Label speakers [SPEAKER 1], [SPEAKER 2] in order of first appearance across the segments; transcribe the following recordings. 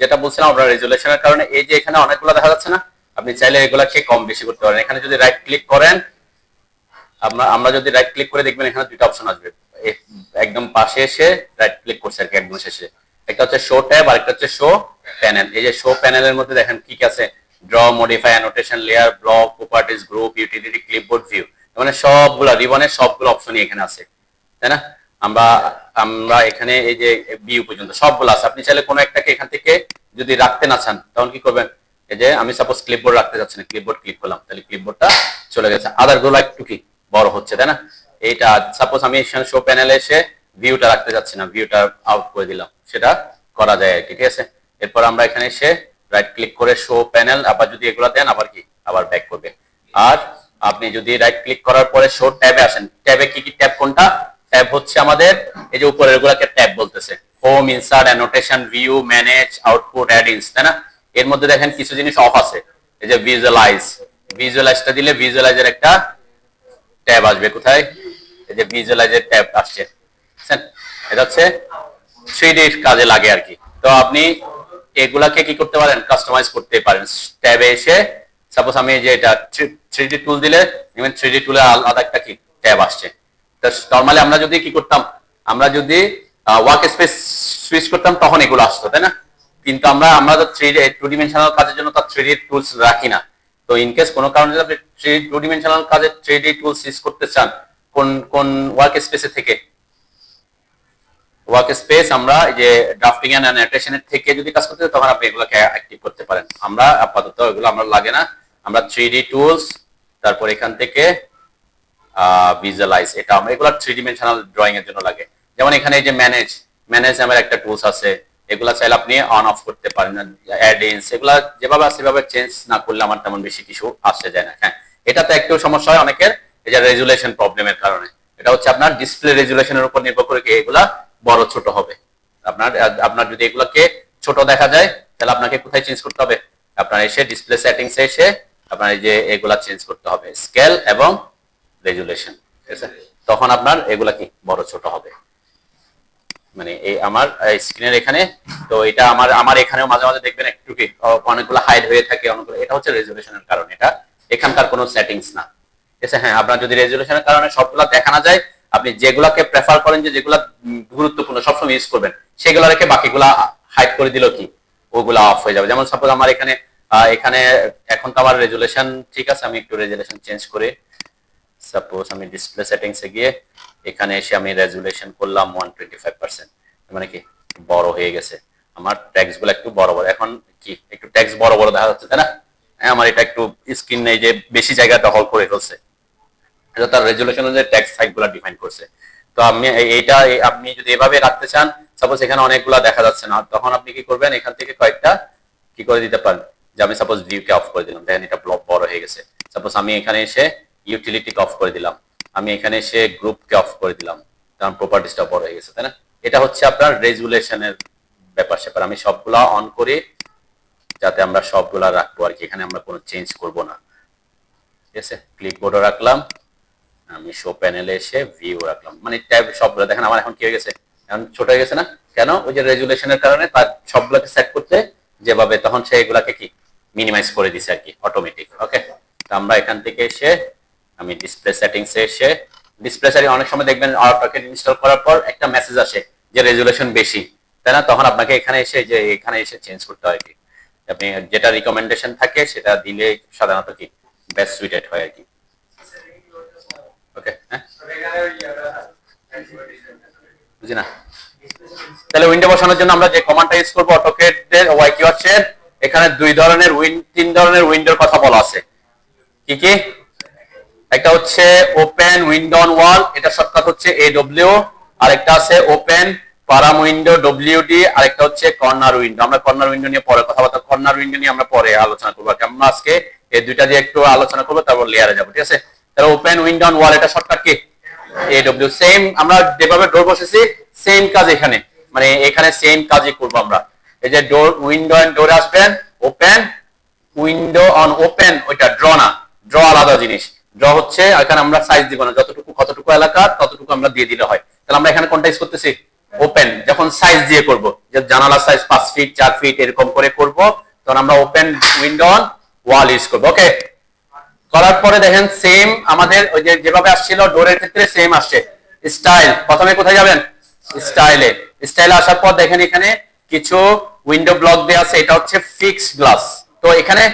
[SPEAKER 1] যেটা বলছিলাম আমরা রেজুলেশনের কারণে এই যে এখানে অনেকগুলো দেখা যাচ্ছে না, আপনি চাইলে এগুলাকে কম বেশি করতে পারেন। এখানে যদি রাইট ক্লিক করেন, আমরা যদি রাইট ক্লিক করে দেখবেন এখানে দুইটা অপশন আসবে, একদম পাশে এসে রাইট ক্লিক করছে আর কি একদম শেষে। একটা হচ্ছে শো ট্যাব আর একটা হচ্ছে শো প্যানেল। এই যে শো প্যানেলের মধ্যে দেখেন কি কি আছে, draw, modify, annotation, layer, block, properties, group, utility, clipboard, view, মানে সবগুলা রিবনের সবগুলো অপশনই এখানে আছে, তাই না? আমরা আমরা এখানে এই যে ভিউ পর্যন্ত সবগুলো আছে। আপনি চাইলে কোনো একটাকে এখান থেকে যদি রাখতে না চান তখন কি করবেন, এই যে আমি সাপোজ ক্লিপবোর্ড রাখতে যাচ্ছি না, ক্লিপবোর্ড ক্লিক করলাম, তাহলে ক্লিপবোর্ডটা চলে গেছে। আদার গুলো একটু কি বড় হচ্ছে, তাই না? এইটা সাপোজ আমি এখানে শো প্যানেলে এসে ভিউটা রাখতে যাচ্ছি না, ভিউটা আউট করে দিলাম, সেটা করা যায় আর কি, ঠিক আছে? এরপর আমরা এখানে এসে রাইট ক্লিক করে শো প্যানেল, আবার যদি এগুলা দেন আবার কি আবার ব্যাক করবে। আর আপনি যদি রাইট ক্লিক করার পরে শো ট্যাবে আসেন, ট্যাবে কি কি ট্যাব কোনটা? ট্যাব হচ্ছে আমাদের এই যে উপরের গুলাকে ট্যাব বলতেছে, home, insert, annotation, view, manage, output, add-ins, তাই না? এর মধ্যে দেখেন কিছু জিনিস অফ আছে, এই যে ভিজুয়ালাইজ, ভিজুয়ালাইজটা দিলে ভিজুয়ালাইজের একটা ট্যাব আসবে। কোথায়? এই যে ভিজুয়ালাইজের ট্যাব আসছে, এটা হচ্ছে 3D কাজে লাগে আর কি। তো আপনি এগুলাকে কি করতে পারেন, কাস্টমাইজ করতে পারেন ট্যাবে এসে। সাপোজ আমি যে এটা 3D টুল দিলে 3D টুলে আলাদা একটা কি ট্যাব আসছে। তো নরমালি আমরা যদি কি করতাম, আমরা যদি ওয়ার্ক স্পেস সুইচ করতাম তখন এগুলো আসতো, তাই না? কিন্তু আমরা তো 3D 2 ডিমেনশনাল কাজের জন্য তো 3D টুলস রাখি না। তো ইন কেস কোনো কারণে যদি আপনি 2 ডিমেনশনাল কাজে 3D টুলস ইউজ করতে চান, কোন কোন ওয়ার্ক স্পেসে থেকে, ওয়ার্ক স্পেস আমরা এই যে ড্রাফটিং এন্ড অ্যানোটেশনের থেকে যদি কাজ করতে চাই তখন আপনি এগুলোকে অ্যাক্টিভ করতে পারেন। আমরা আপাতত এগুলো আমরা লাগে না, আমরা 3D টুলস, তারপর এখান থেকে ভিজুয়ালাইজ, এটা আমরা এগুলো 3 ডিমেনশনাল ড্রয়িং এর জন্য লাগে। যেমন এখানে এই যে ম্যানেজ নামের একটা টুলস আছে, এগুলা চাইলে আপনি অন অফ করতে পারেন। অ্যাড-ইনস এগুলা যেভাবে আছে সেভাবে চেঞ্জ না করলে আমার তেমন বেশি কিছু আসে যায় না। হ্যাঁ, এটাতে একটু সমস্যা হয় অনেকের, এই যে রেজুলেশন প্রবলেমের কারণে। এটা হচ্ছে আপনার ডিসপ্লে রেজুলেশনের উপর নির্ভর করে এগুলা বড় ছোট হবে। আপনার যদি এগুলাকে ছোট দেখা যায় তাহলে আপনাকে কোথায় চেঞ্জ করতে হবে, আপনার এসে ডিসপ্লে সেটিংসে এসে আপনার এই যে এগুলা চেঞ্জ করতে হবে, স্কেল এবং রেজুলেশন, ঠিক আছে? তখন আপনার এগুলা কি বড় ছোট হবে। মানে এই আমার স্ক্রিনের এখানে, তো এটা আমার এখানেও মাঝে মাঝে দেখবেন একটু কি অনেকগুলো হাইড হয়ে থাকে, অনেকগুলো, এটা হচ্ছে রেজুলেশনের কারণে, এটা এখানকার কোনো সেটিংস না, ঠিক আছে? হ্যাঁ, আপনার যদি রেজুলেশনের কারণে সবগুলা দেখানো যায়, আপনি যেগুলাকে প্রেফার করেন যে যেগুলা গুরুত্বপূর্ণ সবসময় ইউজ করবেন, সেগুলো রেখে বাকিগুলা হাইড করে দিল কি ওগুলা অফ হয়ে যাবে। যেমন সাপোজ আমার এখানে এখানে এখন তো আমার রেজুলেশন ঠিক আছে, আমি একটু রেজুলেশন চেঞ্জ করে, সাপোজ আমি ডিসপ্লে সেটিংসে গিয়ে এখানে এসে আমি রেজুলেশন করলাম 125%, মানে কি বড় হয়ে গেছে আমার ট্যাক্স গুলো, একটু বড় বড় এখন কি একটু ট্যাক্স বড় বড় দেখা যাচ্ছে, তাই না? হ্যাঁ, আমার এটা একটু স্ক্রিন নেই যে বেশি জায়গা দখল করে ফেলছে, এটা তার রেজুলেশন অনুযায়ী ট্যাক্স সাইট গুলা ডিফাইন করছে। তো আমি এইটা আপনি যদি এভাবে রাখতে চান, সাপোজ এখানে অনেকগুলা দেখা যাচ্ছে না, তখন আপনি কি করবেন, এখান থেকে কয়েকটা কি করে দিতে পারেন, যে আমি সাপোজ ভিউকে অফ করে দিলাম, দেখেন এটা বড় হয়ে গেছে। সাপোজ আমি এখানে এসে ইউটিলিটিকে অফ করে দিলাম, আমি এখানে এসে গ্রুপকে অফ করে দিলাম, কারণ প্রপার্টিসটা বড় হয়ে গেছে, তাই না? এটা হচ্ছে আপনার রেজুলেশনের ব্যাপার স্যাপার। আমি সবগুলা অন করি যাতে আমরা সবগুলা রাখবো আর কি, এখানে আমরা কোনো চেঞ্জ করব না, ঠিক আছে? ক্লিপবোর্ডও রাখলাম, আমি শো প্যানেলে এসে ভিউ রাখলাম, মানে ট্যাব সবগুলো দেখেন আমার এখন কি হয়ে গেছে, এখন ছোট হয়ে গেছে না? কেন? ওই যে রেজুলেশনের কারণে তার সবগুলোকে সেট করতে যেভাবে, তখন সে এগুলাকে কি মিনিমাইজ করে দিছে আর কি অটোমেটিক। ওকে, তো আমরা এখান থেকে এসে আমি ডিসপ্লে সেটিংসে এসে, ডিসপ্লে সেটিং অনেক সময় দেখবেন অটোকেট ইনস্টল করার পর একটা মেসেজ আসে যে রেজুলেশন বেশি, তাই না? তখন আপনাকে এখানে এসে যে এখানে এসে চেঞ্জ করতে হয় কি, আপনি যেটা রিকমেন্ডেশন থাকে সেটা দিলে সাধারণত কি বেস্ট সুইটেড হয় আর কি। ওকে, হ্যাঁ, বুঝি না? তাহলে উইন্ডো বসানোর জন্য আমরা যে কমান্ডটা ইউজ করব অটোকেটের ওয়াই কিওয়ার্ডের, এখানে তিন ধরনের উইন্ডোর কথা বলা আছে। কি কি? একটা হচ্ছে ওপেন উইন্ডো অন ওয়াল, এটা শর্টকাট হচ্ছে AW, আর একটা আছে ওপেন পারাম উইন্ডো WD, আর একটা হচ্ছে কর্নার উইন্ডো। আমরা কর্নার উইন্ডো নিয়ে পরে কথা বলবো, কর্নার উইন্ডো নিয়ে আমরা পরে আলোচনা করবো। আমরা আজকে এই দুইটা দিয়ে একটু আলোচনা করবো, তারপর লেয়ারে যাবো, ঠিক আছে? তাহলে ওপেন উইন্ডো অন ওয়াল, এটা শর্টকাট কি AW। সেম আমরা যেভাবে ডোর বসেছি সেম কাজ এখানে, মানে এখানে সেম কাজই করবো আমরা। এই যে ডোর, উইন্ডো এন্ড ডোরে আসবেন, ওপেন উইন্ডো অন ওপেন, ওইটা ড্র না, ড্র আলাদা জিনিস। ড্র হচ্ছে এখানে আমরা সাইজ দিব না, যতটুকু কতটুকু এলাকা ততটুকু আমরা দিয়ে দিলে হয়। তাহলে আমরা এখানে কোনটা ইউজ করতেছি, ওপেন যখন সাইজ দিয়ে করব, যে জানালার সাইজ 5 ফিট 4 ফিট এরকম করে করব, তখন আমরা open window on wall use করব। ওকে, করার পরে দেখেন সেম আমাদের ওই যে যেভাবে আসছিল ডোরের ক্ষেত্রে সেম আসছে। স্টাইল, প্রথমে কোথায় যাবেন? স্টাইলে। স্টাইলে আসার পর দেখেন এখানে কিছু উইন্ডো ব্লক দেওয়া আছে, এটা হচ্ছে ফিক্সড গ্লাস। তো এখানে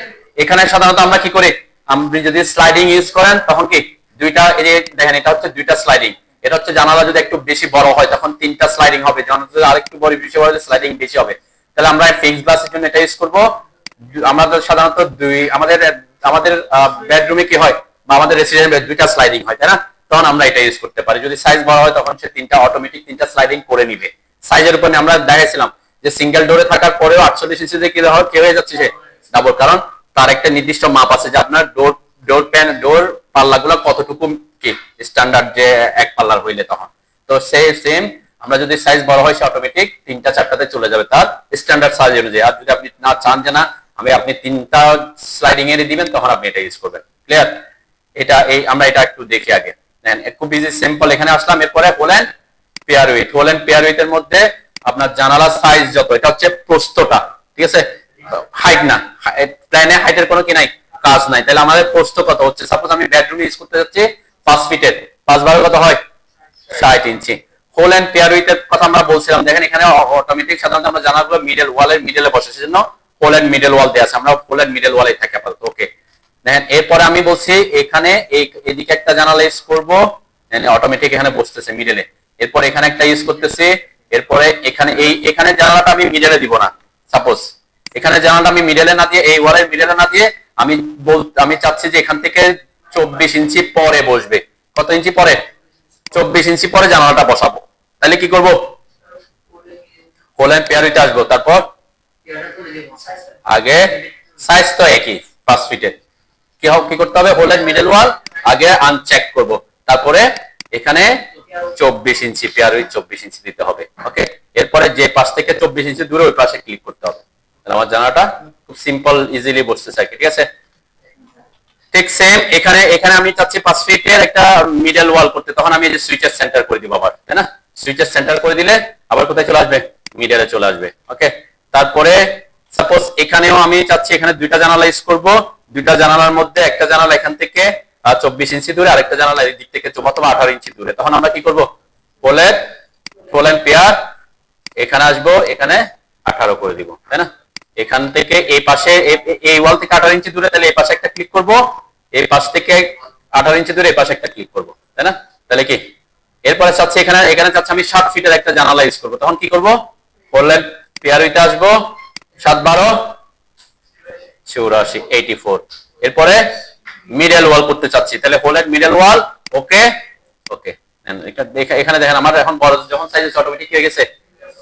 [SPEAKER 1] এখানে সাধারণত আমরা কি করি, আপনি যদি স্লাইডিং ইউজ করেন তখন কি দুইটা, এই যে দেখেন এটা হচ্ছে দুইটা স্লাইডিং, এটা হচ্ছে জানালা যদি একটু বেশি বড় হয় তখন তিনটা স্লাইডিং হবে, জানালা যদি আরেকটু বড় বেশি হয় স্লাইডিং বেশি হবে। তাহলে আমরা ফিক্সড গ্লাসের জন্য এটা ইউজ করব। আমাদের সাধারণত আমাদের আমাদের বেডরুমে কি হয় বা আমাদের রেসিডেন্ট দুইটা স্লাইডিং হয়, তাই না? তখন আমরা এটা ইউজ করতে পারি। যদি সাইজ বড় হয় তখন সে তিনটা অটোমেটিক তিনটা স্লাইডিং করে নিবে। সাইজের উপর আমরা দেখাইছিলাম যে সিঙ্গেল ডোরে থাকার পরেও 48 ইঞ্চিতে কি হয়, কি হয়ে যাচ্ছে সে ডাবল, কারণ তার একটা নির্দিষ্ট মাপ আছে যে আপনার ডোর পাল্লাগুলো কতটুকু কি স্ট্যান্ডার্ড, যে এক পাল্লার হইলে তখন। তো সেম আমরা যদি সাইজ বড় হয় সে অটোমেটিক তিনটা চারটাতে চলে যাবে তার স্ট্যান্ডার্ড সাইজ অনুযায়ী। আর যদি আপনি না চান যে না আপনি তিনটা স্লাইডিং এর দিবেন তখন আপনি এটা ইউজ করবেন। ক্লিয়ার? এটা আমরা এটা একটু দেখি আগে। দেন খুব ইজি সিম্পল, এখানে আসলাম। এরপরে হোল পেয়ার উইথ এর মধ্যে আপনার জানালার সাইজ যত, এটা হচ্ছে প্রস্থটা, ঠিক আছে, হাইট না। প্ল্যানে হাইটের কোনো কি নাই, কাজ নাই। তাহলে আমাদের প্রস্থ কত হচ্ছে, সাপোজ আমি বেডরুম ইউজ করতে যাচ্ছি 5 ফিটের, 5 বারে কত হয় 60 ইঞ্চি। হোল এন্ড পেয়ার উইথ এর কথা আমরা বলছিলাম, দেখেন এখানে অটোমেটিক সাধারণত আমরা জানালাগুলো মিডল ওয়ালের মিডলে বসে, সেজন্য হোল এন্ড মিডল ওয়াল দেয়া আছে, আমরা হোল এন্ড মিডল ওয়ালে থাকি আপাতত। ওকে, দেখেন এরপরে আমি বলছি এখানে এদিকে একটা জানালা ইউজ করব, অটোমেটিক এখানে বসতেছে মিডলে। এরপর এখানে একটা ইউজ করতেছি, এরপরে এখানে জানালাটা আমি মিডলে দিব না। সাপোজ এখানে জানালাটা আমি মিডলে না দিয়ে, এই ওয়ালের মিডলে না দিয়ে আমি চাচ্ছি যে এখান থেকে 24 ইঞ্চি পরে বসবে। কত ইঞ্চি পরে? 24 ইঞ্চি পরে জানালাটা বসাবো। তাহলে কি করব, হোল এন্ড পেয়ার উইথে আসবো। তারপর আগে সাইজ তো একই 5 ফিটের, কি করতে হবে, হোল এন্ড মিডল ওয়াল আগে আনচেক করব, তারপরে এখানে 24 ইঞ্চি পেয়ার উইথ 24 ইঞ্চি দিতে হবে। ওকে, এরপরে যে পাশ থেকে 24 ইঞ্চি দূরে ওই পাশে ক্লিক করতে হবে। তাহলে আমার জানালাটা খুব সিম্পল ইজিলি বসতেছে আর কি, ঠিক আছে। ঠিক সেম এখানে আমি চাচ্ছি 5 ফিটের একটা মিডল ওয়াল করতে, তখন আমি এই যে সুইচের সেন্টার করে দিব আবার, তাই না? সুইচের সেন্টার করে দিলে আবার কোথায় চলে আসবে, মিডলে চলে আসবে। ওকে, তারপরে সাপোজ এখানেও আমি চাচ্ছি এখানে দুইটা জানালা ইউজ করব, দুইটা জানালার মধ্যে একটা জানালা এখান থেকে 24 ইঞ্চি দূরে, আরেকটা জানালা এই দিক থেকে অথবা 18 ইঞ্চি দূরে। তখন আমরা কি করব, হোল এন্ড পেয়ার এখানে আসবো, এখানে 18 করে দিব, তাই না? এখান থেকে এই পাশে এই ওয়াল থেকে 18 ইঞ্চি দূরে, তাহলে এই পাশে একটা ক্লিক করব, এই পাশ থেকে 18 ইঞ্চি দূরে এই পাশে একটা ক্লিক করব, তাই না? তাহলে কি এরপরে চাচ্ছি এখানে চাচ্ছি আমি 7 ফিটের একটা জানালা ইউজ করব, তখন কি করব, হোল এন্ড পেয়ার উইথে আসবো, 7 12 84 84। এরপরে মিডল ওয়াল করতে চাচ্ছি, তাহলে হোল এন্ড মিডল ওয়াল। ওকে ওকে, এখানে দেখেন আমার এখন বড় যখন সাইজ অটোমেটিক হয়ে গেছে,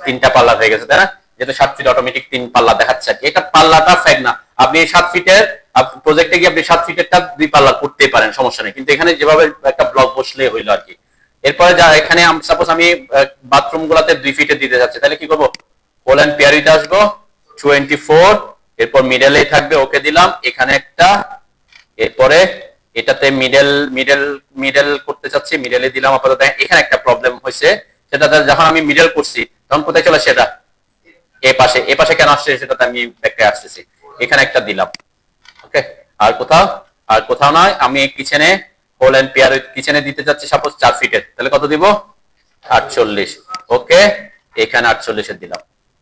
[SPEAKER 1] তিনটা পাল্লা হয়ে গেছে, তাই না? যেটা 7 ফিট অটোমেটিক 3 পাল্লা দেখাচ্ছে। এটা পাল্লাটা ফেক না, আপনি 7 ফিটের প্রজেক্টে গিয়ে আপনি 7 ফিটেরটা 2 পাল্লা করতে পারেন, সমস্যা নেই, কিন্তু এখানে যেভাবে একটা ব্লক বসলে হইলো আর কি। এরপরে যা এখানে সাপোজ আমি বাথরুম গুলাতে 2 ফিটের দিতে যাচ্ছি, তাহলে কি করব, হোল এন্ড পেয়ার উইথে আসবো 24, এরপর মিডলে থাকবে, ওকে দিলাম, এখানে একটা, এরপরে এটাতে মিডল করতে চাচ্ছি, মিডলে দিলাম আপাতত। এখানে একটা প্রবলেম হয়েছে, সেটা যখন আমি মিডল করছি তখন কোথায় চলে, সেটা এ পাশে কেন আসছে সেটাতে আমি ব্যাকে আসতেছি, এখানে একটা দিলাম। ওকে, আর কোথাও নয়, আমি কিচেনে হোল এন্ড পেয়ার উইথ কিচেনে দিতে চাচ্ছি সাপোজ 4 ফিটের, তাহলে কত দিব, 48। ওকে, এখানে 48 এর দিলাম।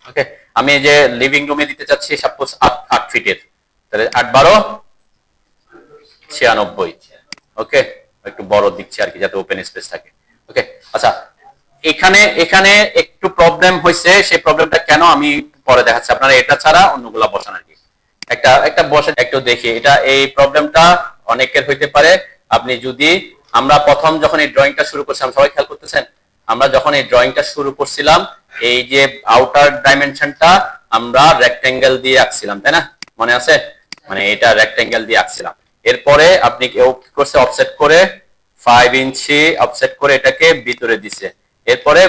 [SPEAKER 1] ওকে, আমি এই যে লিভিং রুমে দিতে চাচ্ছি সাপোজ 8 ফিটের, তাহলে 8 12 96। ওকে, একটু বড় দিচ্ছি আর কি, যাতে ওপেন স্পেস থাকে। ওকে, আচ্ছা, এখানে একটু প্রবলেম হয়েছে, সেই প্রবলেমটা কেন আমি পরে দেখাচ্ছি, আপনারা এটা ছাড়া অন্যগুলা বসান আর কি। একটা বসে একটু দেখি, এটা এই প্রবলেমটা অনেকের হইতে পারে। আপনি যদি আমরা প্রথম যখন এই ড্রয়িংটা শুরু করছিলাম, সবাই খেয়াল করতেছেন, আমরা যখন এই ড্রয়িংটা শুরু করছিলাম, এই যে আউটার ডাইমেনশনটা আমরা রেক্টেঙ্গেল দিয়ে আঁকছিলাম, তাই না? মনে আছে? মানে এটা রেক্টেঙ্গেল দিয়ে আঁকছিলাম। এরপরে আপনি কি করছে, অফসেট করে 5 ইঞ্চি অফসেট করে এটাকে ভিতরে দিছে। এরপরে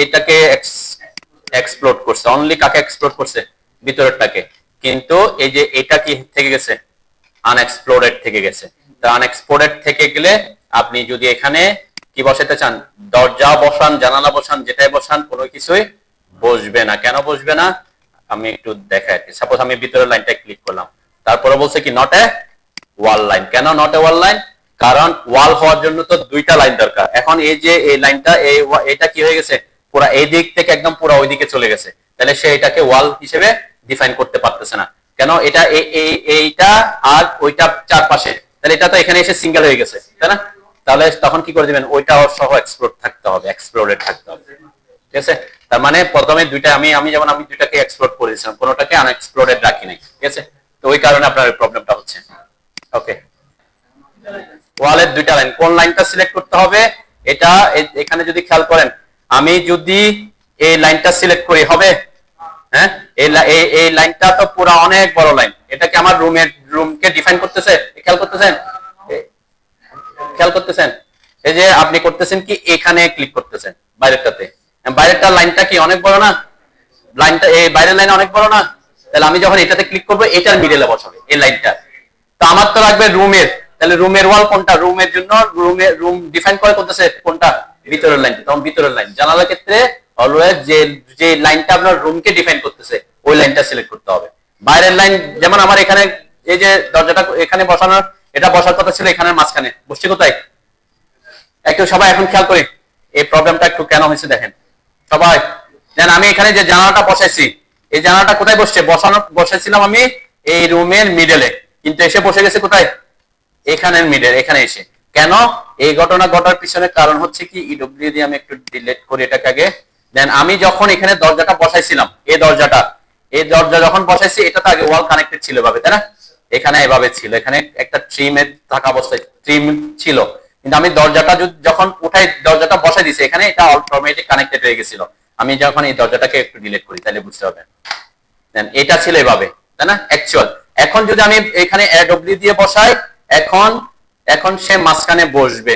[SPEAKER 1] এটাকে এক্সপ্লোড করছে, অনলি কাকে এক্সপ্লোড করছে, ভিতরেরটাকে। কিন্তু এই যে এটা কি থেকে গেছে, আনএক্সপ্লোরেড থেকে গেছে। তো আনএক্সপ্লোরেড থেকে গেলে আপনি যদি এখানে কি বসাতে চান, দরজা বসান, জানালা বসান, যেটাই বসান কোনো কিছুই বসবে না। কেন বসবে না আমি একটু দেখাই। সাপোজ আমি ভিতরের লাইনটা ক্লিক করলাম, তারপরে বলছে কি নট এ ওয়াল লাইন। কেন নট এ ওয়াল লাইন? কারণ ওয়াল হওয়ার জন্য তো দুইটা লাইন দরকার। এখন এই যে এই লাইনটা এটা কি হয়ে গেছে, পুরো এই দিক থেকে একদম পুরো ওই দিকে চলে গেছে, তাহলে সে এটাকে ওয়াল হিসেবে ডিফাইন করতে পারতেছে না। কেন? এটা এইটা আর ওইটা চারপাশে, তাহলে এটা তো এখানে এসে সিঙ্গেল হয়ে গেছে, তাই না? তাহলে তখন কি করে দিবেন, ওইটা সহ এক্সপ্লোর থাকতে হবে, এক্সপ্লোরেড থাকতে হবে। ঠিক আছে, তার মানে প্রথমে দুইটা আমি যেমন আমি দুইটাকে এক্সপ্লোর করেছিলাম, কোনোটাকে আনএক্সপ্লোরেড রাখি নাই। ঠিক আছে, তো ওই কারণে আপনার প্রবলেমটা হচ্ছে। ওকে, ওয়ালের দুইটা লাইন, কোন লাইনটা সিলেক্ট করতে হবে? এটা এখানে যদি খেয়াল করেন, আমি যদি এই লাইনটা সিলেক্ট করি হবে, হ্যাঁ এই লাইনটা তো পুরো অনেক বড় লাইন, এটা কি আমার রুমকে ডিফাইন করতেছে? খেয়াল করতেছেন, খেয়াল করতেছেন? এই যে আপনি করতেছেন কি, এখানে ক্লিক করতেছেন বাইরেরটাতে, বাইরেরটা লাইনটা কি অনেক বড় না? লাইনটা এই বাইরের লাইন অনেক বড় না? তাহলে আমি যখন এটাতে ক্লিক করবো, এটার মিডলে বসাবে এই লাইনটা। তো আমার তো লাগবে রুমের, তাহলে রুমের ওয়াল কোনটা? রুমের জন্য রুম ডিফাইন করে করতেছে কোনটা? ভিতরের লাইন। তখন ভিতরের লাইন, জানালার ক্ষেত্রে অলওয়েজ যে লাইনটা আপনার রুমকে ডিফাইন করতেছে ওই লাইনটা সিলেক্ট করতে হবে। বাইরের লাইন যেমন আমার এখানে এই যে দরজাটা এখানে বসানোর, এটা বসার কথা ছিল এখানে মাঝখানে, বসছে কোথায়? একটু সবাই এখন খেয়াল করি এই প্রবলেমটা একটু কেন হয়েছে দেখেন সবাই। দেন আমি এখানে যে জানালাটা বসাইছি, এই জানালাটা কোথায় বসছে? বসাইছিলাম আমি এই রুমের মিডলে, কিন্তু এসে বসে গেছে কোথায়? এখানের মিডল, এখানে এসে। কেন? এই ঘটনা ঘটার পিছনে কারণ হচ্ছে কি, ইডব্লিউ দিয়ে আমি একটু ডিলিট করি এটাকে আগে। দেন আমি যখন এখানে দরজাটা বসাইছিলাম, এই দরজা যখন বসাইছি, এটা তো আগে ওয়াল কানেক্টেড ছিল এভাবে, তাই না? এখানে এভাবে ছিল, এখানে একটা ট্রিমে থাকা অবস্থায় ট্রিম ছিল, কিন্তু আমি দরজাটা যখন উঠাই, দরজাটা বসাই দিছি এখানে, এটা অটোমেটিক কানেক্টেড হয়ে গেছিল। আমি যখন এই দরজাটাকে একটু ডিলিট করি তাহলে বুঝতে পারবেন। দেন এটা ছিল এভাবে, তাই না অ্যাকচুয়াল। এখন যদি আমি এখানে ডব্লিউ দিয়ে বসাই, এখন সে মাঝখানে বসবে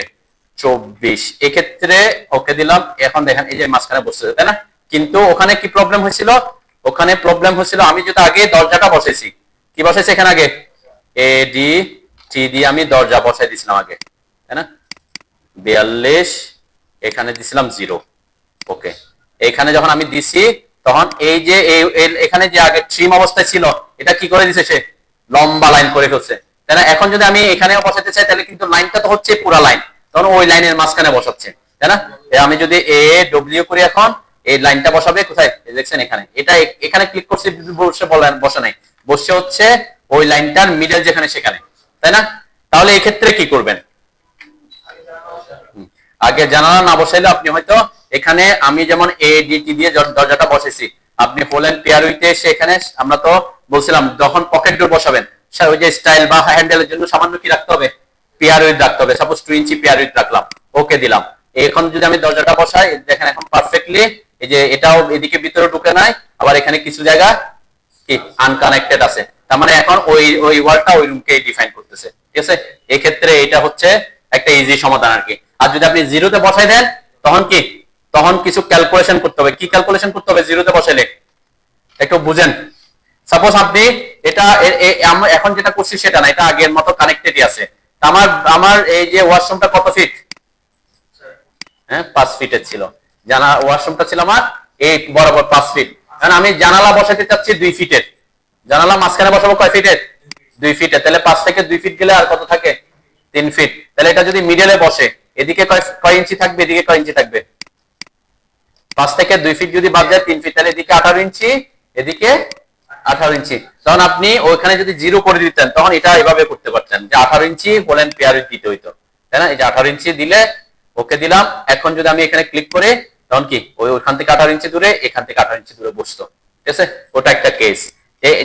[SPEAKER 1] 24, এক্ষেত্রে ওকে দিলাম। এখন দেখেন এই যে মাঝখানে বসছে, তাই না? কিন্তু ওখানে কি প্রবলেম হয়েছিল? ওখানে প্রবলেম হয়েছিল আমি যদি আগে দরজাটা বসাইছি, কি বসাইছি এখানে আগে? এডি টি দিয়ে আমি দরজা বসাই দিছিলাম আগে, তাই না? 42, এখানে দিছিলাম 0। ওকে, এখানে যখন আমি দিছি, তখন এই যে এখানে যে আগে ট্রিম অবস্থায় ছিল, এটা কি করে দিছে সে? লম্বা লাইন করে ফেলছে, তাই না? এখন যদি আমি এখানেও বসাতে চাই, তাহলে কিন্তু লাইনটা তো হচ্ছে পুরা লাইন, তখন ওই লাইনের মাঝখানে বসাচ্ছে, তাই না? আমি যদি এ ডব্লিউ করি, এখন এই লাইনটা বসাবে কোথায়? দেখছেন এখানে, এটা এখানে ক্লিক করছি, বসে নাই, বসে হচ্ছে ওই লাইনটার মিডল যেখানে সেখানে, তাই না? তাহলে এই ক্ষেত্রে কি করবেন? আগে জানালা না বসাইলে আপনি হয়তো এখানে, আমি যেমন এডিটি দিয়ে দরজাটা বসেছি, আপনি হোল এন্ড পেয়ার উইথে এসে এখানে, আমরা তো বলছিলাম যখন পকেট ডোর বসাবেন, ওই যে স্টাইল বা হ্যান্ডেলের জন্য সামান্য কি রাখতে হবে? পেয়ার উইথ রাখতে হবে। সাপোজ 2 ইঞ্চি পেয়ার উইথ রাখলাম, ওকে দিলাম। এখন যদি আমি দরজাটা বসাই, দেখেন এখন পারফেক্টলি এই যে এটাও এদিকে ভিতরে ঢুকে নাই, আবার এখানে কিছু জায়গা কি আনকানেক্টেড আছে, তার মানে এখন ওই ওয়ালটা ওই রুমকে ডিফাইন করতেছে। ঠিক আছে, এই ক্ষেত্রে এটা হচ্ছে একটা ইজি সমাধান আর কি। আর যদি আপনি জিরোতে বসাই দেন, তখন কি, তখন কিছু ক্যালকুলেশন করতে হবে। কি ক্যালকুলেশন করতে হবে জিরোতে বসাইলে? একটু বুঝেন। সাপোজ আপনি এটা এখন যেটা করছি সেটা না, এটা আগের মতো কানেক্টেডই আছে। আমার এই যে ওয়াশরুমটা কত ফিট? হ্যাঁ, 5 ফিটের ছিল। ওয়াশরুমটা ছিল আমার এই বরাবর 5 ফিট। কারণ আমি জানালা বসাতে চাচ্ছি 2 ফিটের, জানালা মাঝখানে বসাবো কয় ফিটের? 2 ফিটের। তাহলে 5 থেকে 2 ফিট গেলে আর কত থাকে? 3 ফিট। তাহলে এটা যদি মিডলে বসে, এদিকে কয় ইঞ্চি থাকবে, এদিকে কয় ইঞ্চি থাকবে? 5 থেকে 2 ফিট যদি বাদ যায় 3 ফিট, তাহলে এদিকে 18 ইঞ্চি, এদিকে 18 ইঞ্চি। তখন আপনি ওইখানে যদি 0 করে দিতেন, তখন এটা এভাবে করতে পারতেন যে 18 ইঞ্চি হোল এন্ড পেয়ার দিতে হইতো, তাই না? এই যে 18 ইঞ্চি দিলে ওকে দিলাম। এখন যদি আমি এখানে ক্লিক করে, তখন কি ওইখান থেকে 18 ইঞ্চি দূরে, এখান থেকে 18 ইঞ্চি দূরে বসতো। ঠিক আছে, ওটা একটা কেস।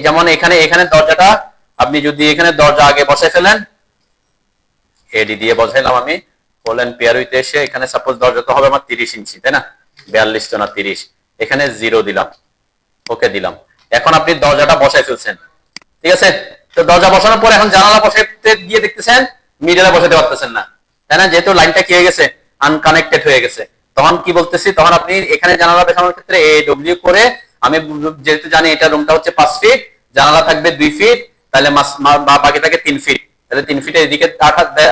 [SPEAKER 1] যেমন এখানে দরজাটা আপনি যদি এখানে দরজা আগে বসাই ফেলেন, এডি দিয়ে বসাইলাম আমি, হোল এন্ড পেয়ার উইথ এসে এখানে সাপোজ দরজা তো হবে আমার 30 ইঞ্চি, তাই না? 42 তো না 30, এখানে 0 দিলাম, ওকে দিলাম। এখন আপনি দরজাটা বসাই ফেলছেন, ঠিক আছে? তো দরজা বসানোর পর এখন জানালা বসাতে গিয়ে দেখতেছেন মিডলে বসাতে পারতেছেন না, তাই না? যেহেতু লাইনটা কি হয়ে গেছে? আনকানেক্টেড হয়ে গেছে। তখন কি বলতেছি, তখন আপনি এখানে জানালা বসানোর ক্ষেত্রে এ ডব্লিউ করে, আমি যেহেতু জানি এটা রুমটা হচ্ছে 5 ফিট, জানালা থাকবে 2 ফিট, তাহলে বাকি থাকে 3 ফিট, তাহলে 3 ফিটে এদিকে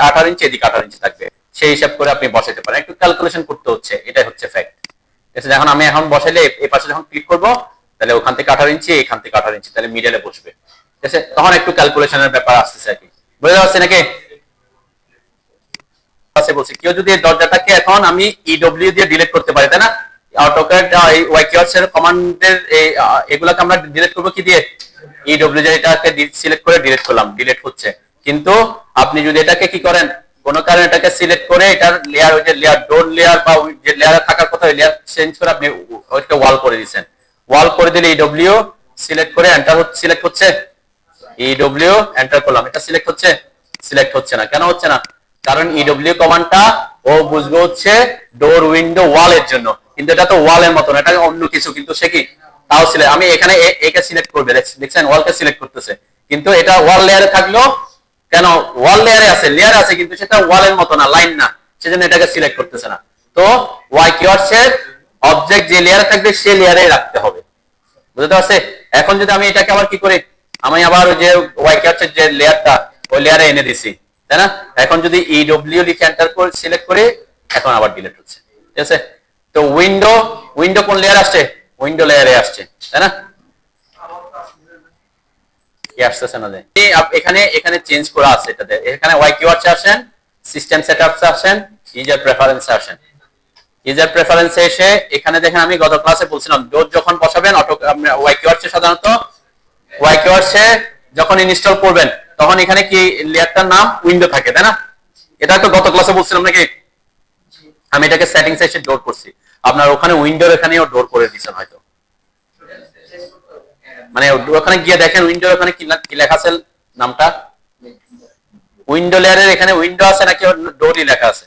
[SPEAKER 1] 18 ইঞ্চি, এদিকে 18 ইঞ্চি থাকবে। সেই হিসাব করে আপনি বসাতে পারেন, একটু ক্যালকুলেশন করতে হচ্ছে, এটাই হচ্ছে ফ্যাক্ট। ঠিক আছে, যখন আমি এখন বসাইলে এই পাশে যখন ক্লিক করব তাহলে ওখান থেকে 18 ইঞ্চি, এখান থেকে 18 ইঞ্চি, তাহলে মিডলে বসবে। ঠিক আছে, তখন একটু ক্যালকুলেশনের ব্যাপার আসতেছে আর কি, বুঝতে পারছেন নাকি? বলছি কেউ যদি এই দরজাটাকে এখন আমি ইডব্লিউ দিয়ে ডিলিট করতে পারি, তাই না? অটোক্যাড ওয়াই কিওয়ার্ডস এর কমান্ডের এগুলাকে আমরা ডিলিট করব কি দিয়ে? ইডব্লিউ দিয়ে এটাকে সিলেক্ট করে ডিলিট করলাম, ডিলিট হচ্ছে। কিন্তু আপনি যদি এটাকে কি করেন, কোন কারণে এটাকে সিলেক্ট করে এটার লেয়ার, ওই যে লেয়ার ডোর লেয়ার বা যে লেয়ারে থাকার কথা ওই লেয়ার চেঞ্জ করে আপনি ওইটা ওয়াল করে দিয়েছেন, ওয়াল করে দিলে ইডব্লিউ সিলেক্ট করে এন্টার সিলেক্ট হচ্ছে, ইডব্লিউ এন্টার করলাম, এটা সিলেক্ট হচ্ছে? সিলেক্ট হচ্ছে না। কেন হচ্ছে না? কারণ ইডব্লিউ কমান্ডটা ও বুঝবে হচ্ছে ডোর উইন্ডো ওয়ালের জন্য, কিন্তু এটা তো ওয়ালের মতো না, এটা অন্য কিছু, কিন্তু সে কি তাও সিলেক্ট, আমি এখানে একে সিলেক্ট করবে, দেখছেন ওয়ালকে সিলেক্ট করতেছে, কিন্তু এটা ওয়াল লেয়ারে থাকলো কেন? ওয়াল লেয়ারে আছে, লেয়ার আছে, কিন্তু সেটা ওয়ালের মতো না, লাইন না, সেজন্য এটাকে সিলেক্ট করতেছে না। তো ওয়াই কিওয়ার্ডস এর অবজেক্ট যে লেয়ারে থাকবে সেই লেয়ারে রাখতে হবে, বুঝতে পারছে? এখন যদি আমি এটাকে আবার কি করি, আমি আবার ওই যে ওয়াই কিওয়ার্ডস এর যে লেয়ারটা ওই লেয়ারে এনে দিছি, তাই না? এখন যদি ইডব্লিউ লিখে এন্টার করে সিলেক্ট করি, এখন আবার ডিলিট হচ্ছে। ঠিক আছে, তো উইন্ডো, উইন্ডো কোন লেয়ারে আসছে? উইন্ডো লেয়ারে আসছে, তাই না? কি আসছে না? এখানে এখানে চেঞ্জ করা আছে এটাতে, এখানে ওয়াই কিওয়ার্ডস আসেন, সিস্টেম সেটআপস আসেন, ইউজার প্রেফারেন্স আসেন। ইউজার প্রেফারেন্সে এসে এখানে দেখেন আমি গত ক্লাসে বলছিলাম ডোর যখন বসাবেন অটো ওয়াই কিওয়ার্ডস এ সাধারণত ওয়াই কিওয়ার্ডস এ যখন ইনস্টল করবেন তখন এখানে কি লেয়ারটার নাম উইন্ডো থাকে, তাই না? এটা তো গত ক্লাসে বলছিলাম নাকি? আমি এটাকে সেটিংসে এসে ডোর করছি, আপনার ওখানে উইন্ডোর এখানেও ডোর করে দিয়েছেন হয়তো, মানে ওখানে গিয়ে দেখেন উইন্ডোর ওখানে কি লেখা আছে নামটা, উইন্ডো লেয়ারের এখানে উইন্ডো আছে নাকি ডোরই লেখা আছে?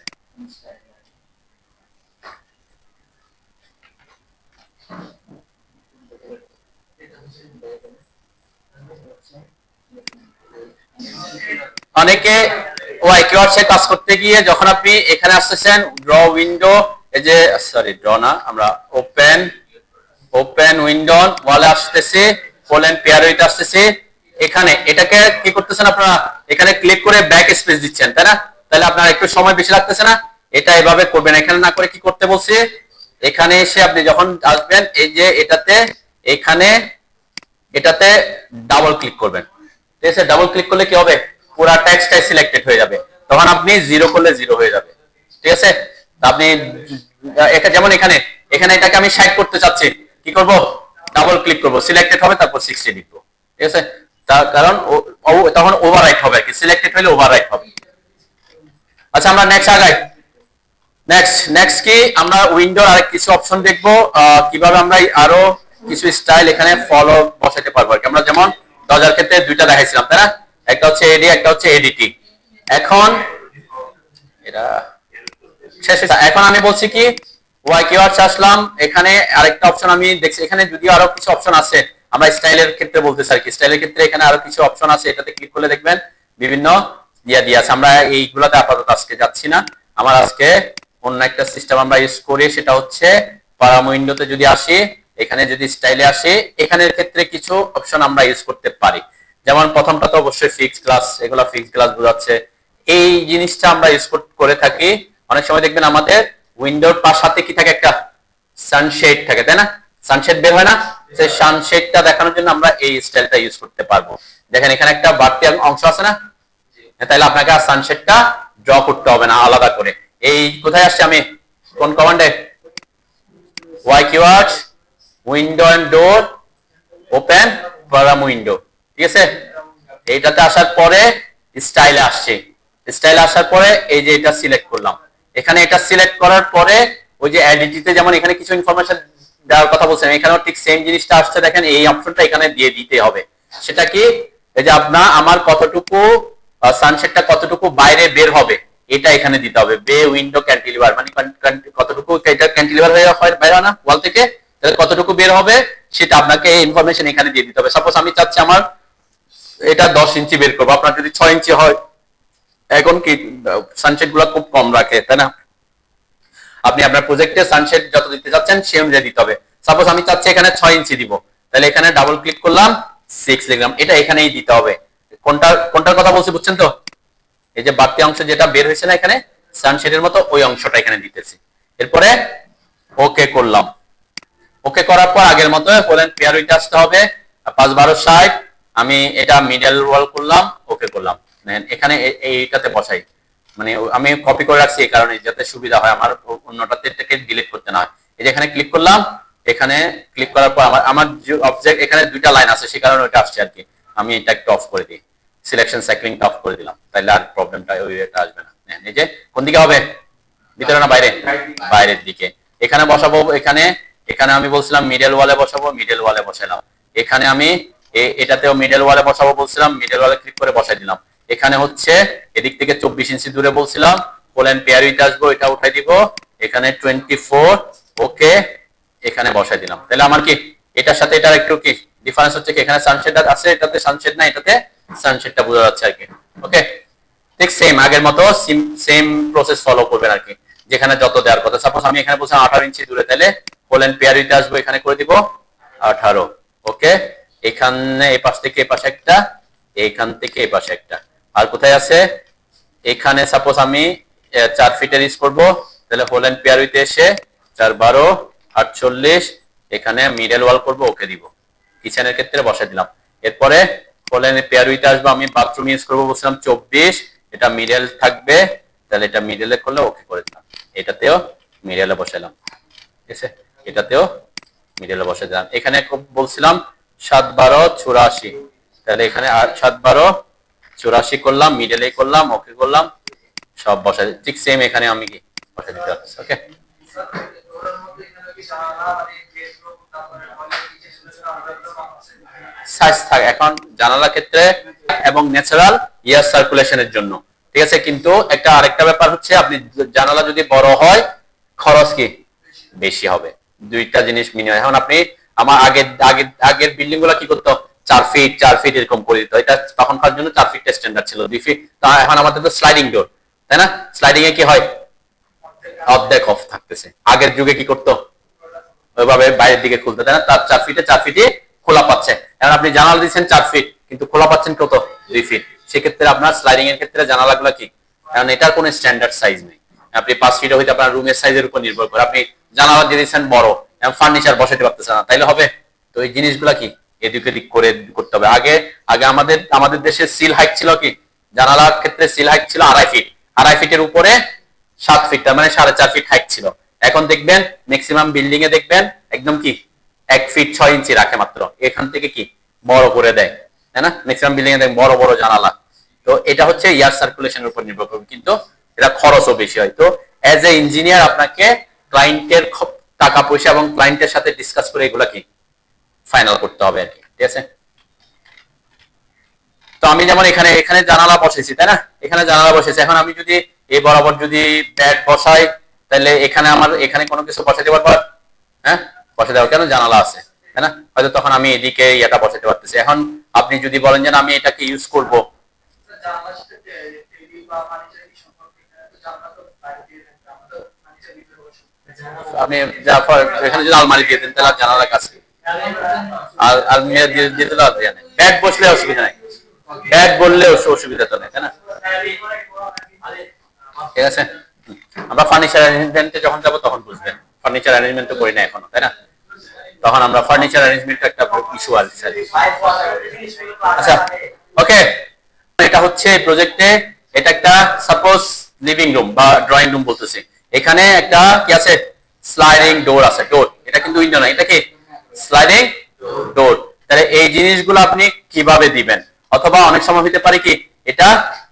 [SPEAKER 1] অনেকে ওয়াই কিওয়ার্ডস এ কাজ করতে গিয়ে যখন আপনি এখানে আসতেছেন ড্র উইন্ডো, এই যে সরি ড্র না, আমরা ওপেন ওপেন উইন্ডো ওয়ালে আসতেছি, কোলন পেয়ার হইতে আসতেছি, এখানে এটাকে কি করতেছেন আপনারা, এখানে ক্লিক করে ব্যাক স্পেস দিচ্ছেন, তাই না? তাহলে আপনার একটু সময় বেশি লাগতেছে না? এটা এভাবে করবেন, এখানে না করে কি করতে বলছি, এখানে এসে আপনি যখন আসবেন এই যে এটাতে, এখানে এটাতে ডাবল ক্লিক করবেন। ঠিক আছে, ডাবল ক্লিক করলে কি হবে, পুরো টেক্সটটাই সিলেক্টেড হয়ে যাবে, তখন আপনি জিরো করলে জিরো হয়ে যাবে। ঠিক আছে, আপনি যেমন এখানে এখানে এটাকে আমি 60 করতে চাচ্ছি, কি করব, ডাবল ক্লিক করব, সিলেক্টেড হবে, তারপর 60 লিখবো। ঠিক আছে, তার কারণ তখন ওভাররাইট হবে, কি সিলেক্টেড হলে ওভাররাইট হবে। আচ্ছা, আমরা নেক্সট আগাই। নেক্সট কি আমরা উইন্ডোর আরেক কিছু অপশন দেখব, কিভাবে আমরা আরো কিছু স্টাইল এখানে ফলো বসাতে পারবো। আমরা যেমন দরজার ক্ষেত্রে দুইটা দেখাইছিলাম, তাই না? একটা হচ্ছে এডি, একটা হচ্ছে এডিটি। এখন এটা এখন আমি বলছি কি ওয়াই কিওয়ার্ডস আসলাম, এখানে আরেকটা অপশন আমি দেখছি, এখানে যদিও আরো কিছু অপশন আছে, আমরা স্টাইলের ক্ষেত্রে বলতে চাই কি, স্টাইলের ক্ষেত্রে এখানে আরো কিছু অপশন আছে, এটাতে ক্লিক করলে দেখবেন বিভিন্ন দিয়ে আছে। আমরা এইগুলাতে আপাতত আজকে যাচ্ছি না, আমার আজকে অন্য একটা সিস্টেম আমরা ইউজ করি, সেটা হচ্ছে পারাম উইন্ডোতে যদি আসি, এখানে যদি স্টাইলে আসি, এখানের ক্ষেত্রে কিছু অপশন আমরা ইউজ করতে পারি। যেমন প্রথমটা তো অবশ্যই ফিক্স ক্লাস, এগুলা ফিক্স ক্লাস বোঝাচ্ছে, এই জিনিসটা আমরা ইউজ করে থাকি। অনেক সময় দেখবেন আমাদের উইন্ডোর সাথে কি থাকে, একটা সানশেড থাকে, তাই না? সানশেড বের হয় না, সেই সানশেডটা দেখানোর জন্য আমরা এই স্টাইলটা ইউজ করতে পারবো। দেখেন এখানে একটা বাড়তি অংশ আছে না, তাহলে আপনাকে আর সানশেডটা ড্র করতে হবে না আলাদা করে। এই কোথায় আসছে, আমি কোন কমান্ডে, Y keywords window and door open param window. ঠিক আছে, এইটাতে আসার পরে স্টাইলে আসছে, স্টাইলে আসার পরে এই যে এটা সিলেক্ট করলাম, এখানে এটা সিলেক্ট করার পরে ওই যে এডিটিতে যেমন এখানে কিছু ইনফরমেশন দেওয়ার কথা বলছেন, এখানেও ঠিক সেম জিনিসটা আসছে। দেখেন এই অপশনটা এখানে দিয়ে দিতে হবে, সেটা কি, এই যে আমার কতটুকু সানসেটটা কতটুকু বাইরে বের হবে এটা এখানে দিতে হবে, বে উইন্ডো ক্যান্টিলিভার, মানে কতটুকু এটা ক্যান্টিলিভার হয়ে বাইরে না ওয়াল থেকে, তাহলে কতটুকু বের হবে সেটা আপনাকে এই ইনফরমেশন এখানে দিয়ে দিতে হবে। সাপোজ আমি চাচ্ছি আমার এটা 10 ইঞ্চি বের করবো, আপনার যদি 6 ইঞ্চি হয়, এখন কি সানসেট গুলো খুব কম রাখে, তাই না? আপনি আপনার প্রজেক্টে সানসেট যত দিতে চাচ্ছেন সে অনুযায়ী দিতে হবে। সাপোজ আমি চাচ্ছি এখানে 6 ইঞ্চি দিব, তাহলে এখানে ডাবল ক্লিক করলাম, 6 লিখলাম, এটা এখানেই দিতে হবে। কোনটার কথা বলছি বুঝছেন তো? এই যে বাড়তি অংশ যেটা বের হয়েছে না এখানে, সানশেডের মতো ওই অংশটা এখানে দিতেছি। এরপরে ওকে করলাম। ওকে করার পর আগের মতো বলেন পেয়ার উইথ আসতে হবে 5 12 60। আমি এটা মিডল ওয়াল করলাম, ওকে করলাম। এখানে এইটাতে বসাই, মানে আমি কপি করে রাখছি এই কারণে যাতে সুবিধা হয় আমার অন্যটাতে এটাকে ডিলিট করতে না হয়। এই যে এখানে ক্লিক করলাম, এখানে ক্লিক করার পর আমার যে অবজেক্ট এখানে দুইটা লাইন আছে সেই কারণে ওটা আসছে আর কি। আমি এটা একটু অফ করে দিই, সিলেকশন সাইক্লিংটা অফ করে দিলাম, তাহলে আর প্রবলেমটা ওই এটা আসবে না। এই যে কোন দিকে হবে, ভিতরে না বাইরে? বাইরের দিকে। এখানে বসাবো, এখানে এখানে আমি বলছিলাম মিডল ওয়ালে বসাবো, মিডল ওয়ালে বসালাম। এখানে আমি এটাতেও মিডল ওয়ালে বসাবো বলছিলাম, মিডল ওয়ালে ক্লিক করে বসাই দিলাম। এখানে হচ্ছে এদিক থেকে 24 ইঞ্চি দূরে বলছিলাম, বলেন পেয়ার উইথ আসবো, এটা উঠাই দিব। এখানে 24, ওকে, এখানে বসাই দিলাম। তাহলে আমার কি এটার সাথে এটার একটু কি ডিফারেন্স হচ্ছে কি, এখানে সানশেড আছে, এটাতে সানশেড না, এটাতে সানশেডটা বোঝা যাচ্ছে আর কি। ওকে, ঠিক সেম আগের মতো সেম প্রসেস ফলো করবেন আর কি, যেখানে যত দেওয়ার কথা। সাপোজ আমি এখানে বলছিলাম 18 ইঞ্চি দূরে, তাহলে বলেন পেয়ার উইথ আসবো, এখানে করে দিব 18। ওকে, এখানে এই পাশ থেকে এই পাশে একটা, এইখান থেকে এই পাশে একটা। আর কোথায় আছে, এখানে সাপোজ আমি 4 ফিটের ইউজ করবো, তাহলে হোলেন পেয়ার উইথ এসে 4 12 48, এখানে মিডল ওয়াল করব, ওকে দিব। কিচেনের ক্ষেত্রে বসাই দিলাম। এরপরে হোলেন পেয়ার উইথ আসবো, আমি বাথরুম ইউজ করবো বলছিলাম 24, এটা মিডল থাকবে, তাহলে এটা মিডলে করলে ওকে করে দিলাম। এটাতেও মিডলে বসাইলাম, ঠিক আছে, এটাতেও মিডলে বসাই দিলাম। এখানে বলছিলাম 7 12 84, তাহলে এখানে 7 12 84 করলাম, মিডলে করলাম, ওকে করলাম, সব বসাই। ঠিক সেম এখানে আমি কি বসাই দিতে পারছি। ওকে, সাইজ থাকে এখন জানালার ক্ষেত্রে এবং ন্যাচারাল এয়ার সার্কুলেশনের জন্য, ঠিক আছে। কিন্তু একটা আরেকটা ব্যাপার হচ্ছে, আপনি জানালা যদি বড় হয় খরচ কি বেশি হবে, দুইটা জিনিস মিনিমাম। এখন আপনি আমার আগের বিল্ডিং গুলা কি করতো, 4 ফিট 4 ফিট এরকম করে দিত, এটা তখনকার জন্য 4 ফিট স্ট্যান্ডার্ড ছিল, 2 ফিট। এখন আমাদের তো স্লাইডিং ডোর, তাই না? স্লাইডিং এ কি হয়, অর্ধেক অফ থাকতেছে। আগের যুগে কি করতো, ওইভাবে বাইরের দিকে খুলতে, তাই না? তার 4 ফিটে 4 ফিটে খোলা পাচ্ছে। এখন আপনি জানালা দিচ্ছেন 4 ফিট, কিন্তু খোলা পাচ্ছেন কত, 2 ফিট। সেক্ষেত্রে আপনার স্লাইডিং এর ক্ষেত্রে জানালাগুলো কি, কারণ এটার কোনো স্ট্যান্ডার্ড সাইজ নেই। আপনি 5 ফিট হইতে আপনার রুমের সাইজের উপর নির্ভর করে, আপনি জানালা দিয়ে দিচ্ছেন বড়, ফার্নিচার বসাতে পারতেছেন না, তাইলে হবে? তো এই জিনিসগুলা কি এডুকেটিভ করে করতে হবে। আগে আগে আমাদের দেশে সিল হাইট ছিল কি, জানালার ক্ষেত্রে সিল হাইট ছিল 2.5 ফিট, 2.5 ফিটের উপরে 7 ফিট, তার মানে 4.5 ফিট হাইট ছিল। এখন দেখবেন ম্যাক্সিমাম বিল্ডিং এ দেখবেন একদম কি 1 ফিট 6 ইঞ্চি রাখে মাত্র, এখান থেকে কি বড় করে দেয়, তাই না? ম্যাক্সিমাম বিল্ডিং এ দেখবেন বড় বড় জানালা। তো এটা হচ্ছে এয়ার সার্কুলেশনের উপর নির্ভর করবে, কিন্তু এটা খরচও বেশি হয়। তো অ্যাজ এ ইঞ্জিনিয়ার আপনাকে ক্লায়েন্টের টাকা পয়সা এবং ক্লায়েন্টের সাথে ডিসকাস করে এগুলা কি ফাইনাল করতে হবে আর কি, ঠিক আছে। তো আমি যেমন এখানে এখানে জানালা বসেছি, তাই না? এখানে জানালা বসেছি। এখন আমি যদি এই বরাবর যদি ব্যাট বসাই, তাহলে এখানে আমার এখানে কোনো কিছু বসাতে পারবো, হ্যাঁ বসাতে পারবো, কেন জানালা আছে, তাই না? হয়তো তখন আমি এদিকে এটা বসাতে পারতেছি। এখন আপনি যদি বলেন যে আমি এটাকে ইউজ করব, আপনি এখানে যদি আলমারি দিয়ে দেন তাহলে জানালার কাছে আর আলমিরা দিয়ে দিতে ব্যাট বসলে অসুবিধা নাই, ব্যাট বললে অসুবিধা তো নেই, তাই না? ঠিক আছে, আমরা ফার্নিচার অ্যারেঞ্জমেন্টে যখন যাবো তখন বুঝবেন, ফার্নিচার অ্যারেঞ্জমেন্ট তো করি না এখনো, তাই না? তখন আমরা ফার্নিচার অ্যারেঞ্জমেন্ট একটা ইস্যু আছে। আচ্ছা, ওকে, এটা হচ্ছে প্রজেক্টে, এটা একটা সাপোজ লিভিং রুম বা ড্রয়িং রুম বলতেছি। এখানে একটা কি আছে, স্লাইডিং ডোর আছে, ডোর, এটা কিন্তু উইন্ডো না, এটা কি স্লাইডিং ডোর। তাহলে এই জিনিসগুলো আপনি কিভাবে দিবেন, অথবা অনেক সময় হতে পারে কি এটা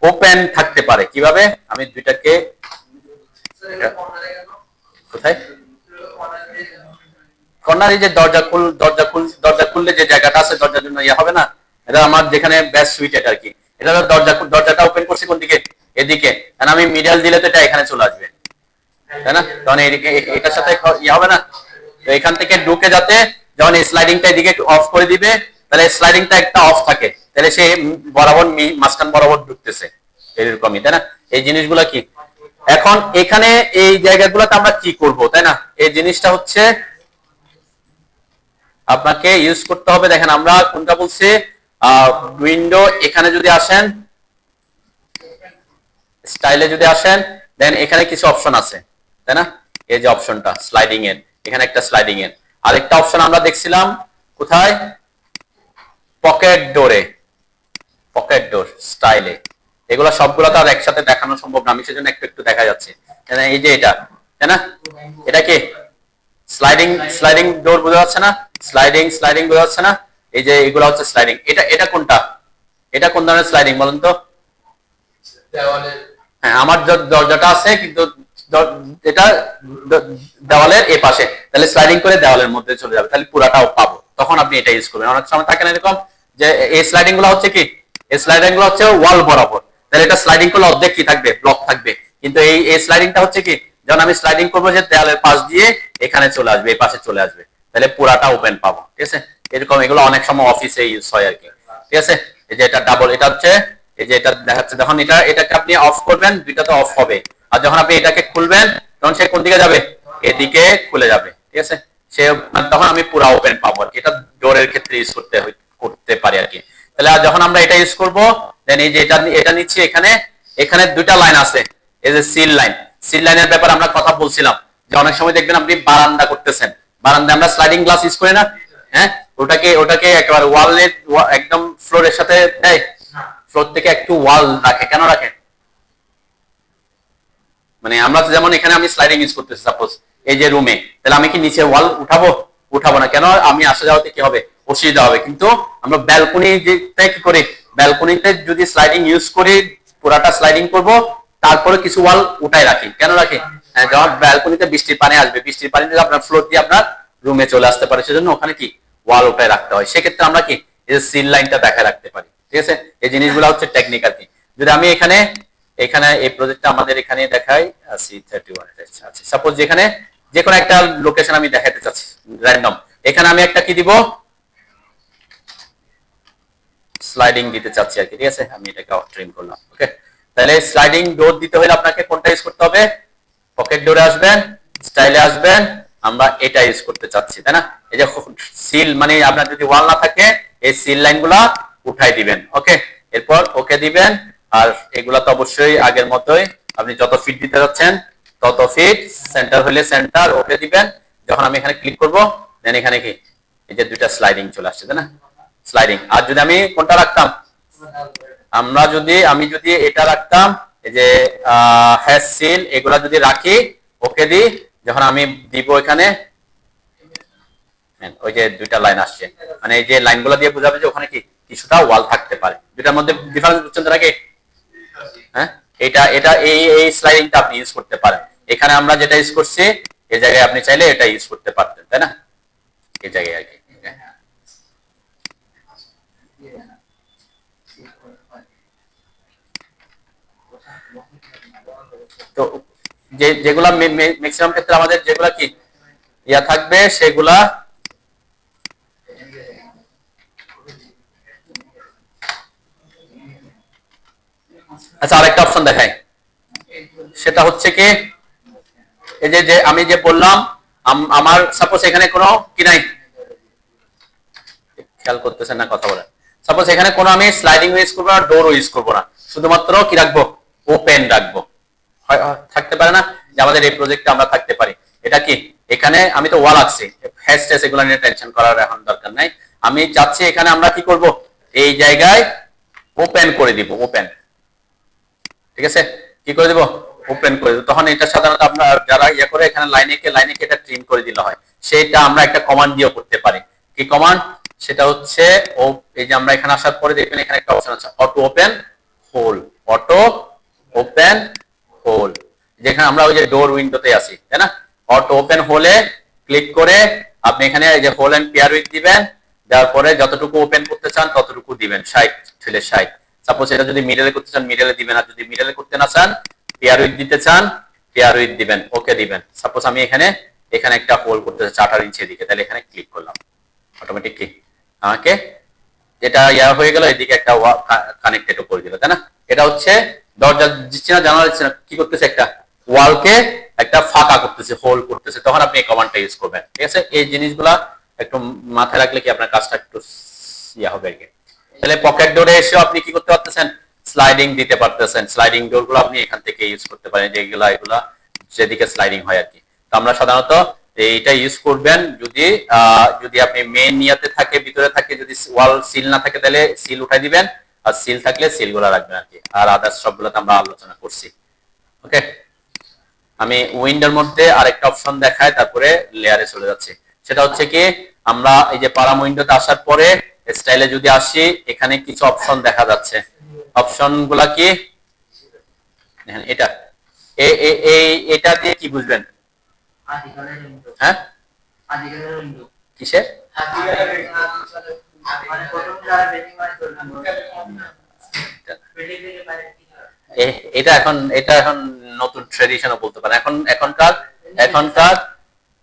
[SPEAKER 1] ওপেন থাকতে পারে, কিভাবে আমি দুইটাকে কোথায় কর্নারে যে দরজা খুললে যে জায়গাটা আছে দরজার জন্য ইয়া হবে না, এটা আমার যেখানে বেস্ট সুইট এটা আর কি। এটা দরজাটা ওপেন করছি কোন দিকে, এদিকে, কারণ আমি মিডল দিলে তো এটা এখানে চলে আসবে, তাই না? তখন এদিকে এটার সাথে ইয়া হবে না। তো এখান থেকে ঢুকে যাতে যখন এই স্লাইডিংটা এদিকে অফ করে দিবে, তাহলে স্লাইডিংটা একটা অফ থাকে, তাহলে সে বরাবর মাঝখান বরাবর ঢুকতেছে, এরকমই, তাই না? এই জিনিসগুলো কি এখন এখানে এই জায়গাগুলোতে আমরা কি করব, তাই না? এই জিনিসটা হচ্ছে আপনাকে ইউজ করতে হবে। দেখেন আমরা কোনটা বলছি, উইন্ডো, এখানে যদি আসেন স্টাইলে যদি আসেন, দেন এখানে কিছু অপশন আছে, তাই না? এই যে অপশনটা স্লাইডিং এর, এখানে একটা স্লাইডিং এর আরেকটা অপশন আমরা দেখছিলাম কোথায়, পকেট ডোরে, পকেট ডোর স্টাইলে। এগুলো সবগুলো তো আর একসাথে দেখানো সম্ভব না, আমি সেজন্য একটু একটু দেখা যাচ্ছে। এই যে এটা, তাই না? এটা কি স্লাইডিং, স্লাইডিং ডোর বোঝা যাচ্ছে না? স্লাইডিং স্লাইডিং বোঝা যাচ্ছে না? এই যে এগুলো হচ্ছে স্লাইডিং। এটা এটা কোনটা, এটা কোন ধরনের স্লাইডিং বলুন তো? হ্যাঁ, আমার দরজাটা আছে কিন্তু এটা দেওয়ালের এই পাশে, তাহলে স্লাইডিং করে দেওয়ালের মধ্যে চলে যাবে, তাহলে পুরাটাও পাবো। তখন আপনি এটা ইউজ করবেন। অনেক সময় থাকে না এরকম যে এই স্লাইডিং গুলো হচ্ছে কি, এই স্লাইডিং গুলো হচ্ছে ওয়াল বরাবর, তাহলে এটা স্লাইডিং করলে অর্ধেক কি থাকবে, ব্লক থাকবে। কিন্তু এই স্লাইডিংটা হচ্ছে কি, যখন আমি স্লাইডিং করবো যে দেওয়ালের পাশ দিয়ে এখানে চলে আসবে, এই পাশে চলে আসবে, তাহলে পুরাটা ওপেন পাবো। ঠিক আছে, এরকম এগুলো অনেক সময় অফিসে ইউজ হয় আর কি। ঠিক আছে, এই যে এটা ডাবল, এটা হচ্ছে এই যে এটা দেখাচ্ছে, যখন এটাকে আপনি অফ করবেন দুইটা তো অফ হবে, আর যখন আপনি এটাকে খুলবেন তখন সে কোন দিকে যাবে, এদিকে খুলে যাবে। ঠিক আছে, সে তখন আমি পুরো ওপেন পাবো আর কি। এটা ডোরের ক্ষেত্রে ইউজ করতে পারি আর কি। তাহলে যখন আমরা এটা ইউজ করব, দেন এই যে এটা নিচ্ছি, এখানে এখানে দুইটা লাইন আছে, এই যে সিল লাইন, সিল লাইনের ব্যাপারে আমরা কথা বলছিলাম যে অনেক সময় দেখবেন আপনি বারান্দা করতেছেন, বারান্দা আমরা স্লাইডিং গ্লাস ইউজ করি না? হ্যাঁ, ওটাকে একেবারে ওয়ালের একদম ফ্লোরের সাথে দেয়, ফ্লোর থেকে একটু ওয়াল রাখে, কেন রাখে? মানে আমরা যেমন এখানে আমি স্লাইডিং ইউজ করতেছি সাপোজ এই যে রুমে, তাহলে আমি কি নিচে ওয়াল উঠাবো না, কেন? আমি আসা যাওয়াতে কি হবে, অসুবিধা হবে। কিন্তু আমরা ব্যালকনিতে কি করি, ব্যালকনিতে যদি স্লাইডিং ইউজ করি, পুরাটা স্লাইডিং করব, তারপরে কিছু ওয়াল উঠাই রাখি, কেন রাখি? যখন ব্যালকনিতে বৃষ্টির পানি আসবে, বৃষ্টির পানি যদি আপনার ফ্লোর দিয়ে আপনার রুমে চলে আসতে পারে, সেজন্য ওখানে কি ওয়াল উঠাই রাখতে হয়। সেক্ষেত্রে আমরা কি এই যে সিল লাইনটা দেখা রাখতে পারি। ঠিক আছে, এই জিনিসগুলো হচ্ছে টেকনিক আর কি। যদি আমি এখানে এই প্রজেক্টটা আমাদের এখানে দেখাই, C31 আছে, সাপোজ যেখানে যে কোনো একটা লোকেশন আমি দেখাতে চাচ্ছি র্যান্ডম, এখানে আমি একটা কি দিব, স্লাইডিং দিতে চাচ্ছি আর কি। ঠিক আছে, আমি এটাকে অফ ট্রিম করলাম। ওকে, তাহলে স্লাইডিং ডোর দিতে হলে আপনাকে কোনটা ইউজ করতে হবে, পকেট ডোরে আসবেন, স্টাইলে আসবেন, আমরা এটা ইউজ করতে চাচ্ছি, তাই না? এই যে সিল, মানে আপনার যদি ওয়াল না থাকে এই সিল লাইনগুলা উঠাই দিবেন। ওকে, এরপর ওকে দিবেন। আর এগুলা তো অবশ্যই আগের মতোই, আপনি যত ফিট দিতে যাচ্ছেন তত ফিট, সেন্টার হলে সেন্টার, ওকে দিবেন। যখন আমি এখানে ক্লিক করব, দেন এখানে কি এই যে দুইটা স্লাইডিং চলে আসছে, তাই না? স্লাইডিং। আর যদি আমি কোনটা রাখতাম, আমি যদি এটা রাখতাম, এই যে হ্যাশ সিল, এগুলা যদি রাখি, ওকে দিই, যখন আমি দিব এখানে, ওই যে দুইটা লাইন আসছে, মানে এই যে লাইনগুলো দিয়ে বোঝাবে যে ওখানে কি কিছুটা ওয়াল থাকতে পারে। দুটার মধ্যে ডিফারেন্স বুঝছেন তো নাকি? হ্যাঁ, এটা এই স্লাইডিংটা আপনি ইউজ করতে পারেন। এখানে আমরা যেটা ইউজ করছি, এই জায়গায় আপনি চাইলে এটা ইউজ করতে পারতেন, তাই না? এই জায়গায় আর কি। তো যেগুলা ম্যাক্সিমাম ক্ষেত্রে আমাদের যেগুলা কি ইয়া থাকবে, সেগুলা আচ্ছা, আরেকটা অপশন দেখাই, সেটা হচ্ছে কি এই যে আমি যে বললাম, আমার সাপোজ এখানে কোনো কি নাই, খেয়াল করতেছেন না কথা বলে, সাপোজ এখানে কোনো আমি স্লাইডিং ইউজ করবো না, ডোর ইউজ করবো না, শুধুমাত্র কি রাখবো, ওপেন রাখবো। থাকতে পারে না যে আমাদের এই প্রজেক্টে আমরা থাকতে পারি, এটা কি এখানে আমি তো ওয়াল আছি, হ্যাশট্যাগ এগুলো নিয়ে টেনশন করার এখন দরকার নাই। আমি চাচ্ছি এখানে আমরা কি করব, এই জায়গায় ওপেন করে দিব, ওপেন। ঠিক আছে, কি করে দিব, ওপেন করে দিব। তখন এটা সাধারণত আপনার যারা ইয়ে করে এখানে লাইনে কে এটা ট্রিম করে দিলে হয়, সেটা আমরা একটা কমান্ড দিয়েও করতে পারি। কি কমান্ড, সেটা হচ্ছে এই যে আমরা এখানে আসার পরে দেখবেন এখানে একটা অপশন আছে, অটো ওপেন হোল, অটো ওপেন হোল, যেখানে আমরা ওই যে ডোর উইন্ডোতে আছি, তাই না? অটো ওপেন হোলে ক্লিক করে আপনি এখানে এই যে হোল এন্ড পেয়ার উইথ দিবেন, দেওয়ার পরে যতটুকু ওপেন করতে চান ততটুকু দিবেন, 60 ঠেলে 60। সাপোজ এটা যদি মিডলে করতে চান মিডলে দিবেন, আর যদি মিডলে করতে না চান, পেয়ার উইথ দিতে চান, পেয়ার উইথ দিবেন, ওকে দিবেন। সাপোজ আমি এখানে একটা হোল করতে চাচ্ছি 18 ইঞ্চি দিকে, তাহলে এখানে ক্লিক করলাম, অটোমেটিক কি আমাকে যেটা ইয়া হয়ে গেল, এদিকে একটা কানেক্টেড করে দিল, তাই না? এটা হচ্ছে দরজা দিচ্ছে না, জানালা দিচ্ছে না, কি করতেছে, একটা ওয়ালকে একটা ফাঁকা করতেছে, হোল করতেছে, তখন আপনি এই কমান্ডটা ইউজ করবেন। ঠিক আছে, এই জিনিসগুলা একটু মাথায় রাখলে কি আপনার কাজটা একটু ইয়া হবে আর কি। তাহলে পকেট ডোরে এসে আপনি কি করতে পারতেছেন, স্লাইডিং দিতে পারতেছেন, স্লাইডিং ডোর গুলো আপনি এখান থেকে ইউজ করতে পারেন, যেগুলা এগুলা যেদিকে স্লাইডিং হয় আর কি। তো আমরা সাধারণত এইটা ইউজ করবেন যদি যদি আপনি মেইন নিয়াতে থাকে, ভিতরে থাকে, যদি ওয়াল সিল না থাকে তাহলে সিল উঠাই দিবেন, আর সিল থাকলে সিল গুলা রাখবেন আর কি। আর আদার্স সবগুলোতে আমরা আলোচনা করছি। ওকে, আমি উইন্ডোর মধ্যে আরেকটা অপশন দেখাই, তারপরে লেয়ারে চলে যাচ্ছে। সেটা হচ্ছে কি, আমরা এই যে পারাম উইন্ডোতে আসার পরে স্টাইলে যদি আসি, এখানে কিছু অপশন দেখা যাচ্ছে। অপশন গুলা কি দেখেন, এটা এটা দিয়ে কি বুঝবেন? হ্যাঁ, কিসের? এটা এখন নতুন ট্রেডিশনও বলতে পারেন।